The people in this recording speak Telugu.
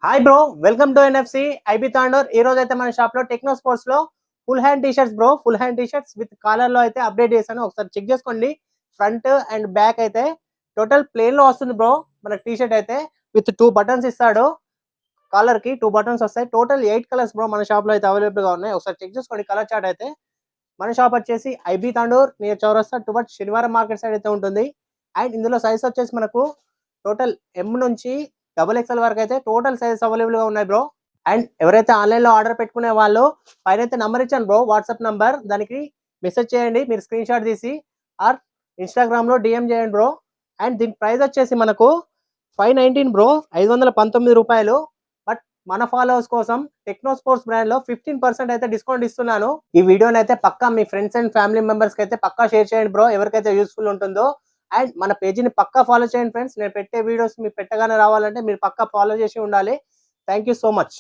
Hi bro, welcome to NFC IB Tandur. ఈ రోజు అయితే మన షాప్ లో టెక్నో స్పోర్ట్స్ లో full hand T shirts bro, full hand T shirts with collar లో అయితే అప్డేట్ చేశాను. ఒకసారి చెక్ చేసుకోండి. ఫ్రంట్ అండ్ బ్యాక్ అయితే టోటల్ ప్లేన్ లో వస్తుంది బ్రో. మన టీ షర్ట్ అయితే విత్ 2 బటన్స్ ఇస్తాడు. కాలర్ కి 2 బటన్స్ వస్తాయి. టోటల్ 8 కలర్స్ బ్రో మన షాప్ లో అయితే అవైలబుల్ గా ఉన్నాయి. ఒకసారి చెక్ చేసుకోండి కలర్ చార్ట్ అయితే. మన షాప్ వచ్చేసి ఐబీ తాండూర్ నియర్ చౌరస్తా టువర్డ్ శనివారం మార్కెట్ సైడ్ అయితే ఉంటుంది. అండ్ ఇందులో సైజ్ వచ్చేసి మనకు టోటల్ ఎం నుంచి XXL వరకు అయితే టోటల్ సైజెస్ అవైలబుల్ గా ఉన్నాయి బ్రో. అండ్ ఎవరైతే ఆన్లైన్ లో ఆర్డర్ పెట్టుకునే వాళ్ళు పైన అయితే నంబర్ ఇచ్చాను బ్రో, వాట్సాప్ నంబర్. దానికి మెసేజ్ చేయండి మీరు స్క్రీన్ షాట్ తీసి, ఆర్ ఇన్స్టాగ్రామ్ లో డిఎం చేయండి బ్రో. అండ్ దీని ప్రైస్ వచ్చేసి మనకు 519 బ్రో, 519 రూపాయలు. బట్ మన ఫాలోవర్స్ కోసం టెక్నో స్పోర్ట్స్ బ్రాండ్ లో 15% అయితే డిస్కౌంట్ ఇస్తున్నాను. ఈ వీడియోని అయితే పక్కా మీ ఫ్రెండ్స్ అండ్ ఫ్యామిలీ మెంబర్స్ కి అయితే పక్కా షేర్ చేయండి బ్రో, ఎవరికైతే యూస్ఫుల్ ఉంటుందో. అండ్ మన పేజీని పక్కా ఫాలో చేయండి ఫ్రెండ్స్. నేను పెట్టే వీడియోస్ మీరు పెట్టగానే రావాలంటే మీరు పక్కా ఫాలో చేసి ఉండాలి. Thank you so much.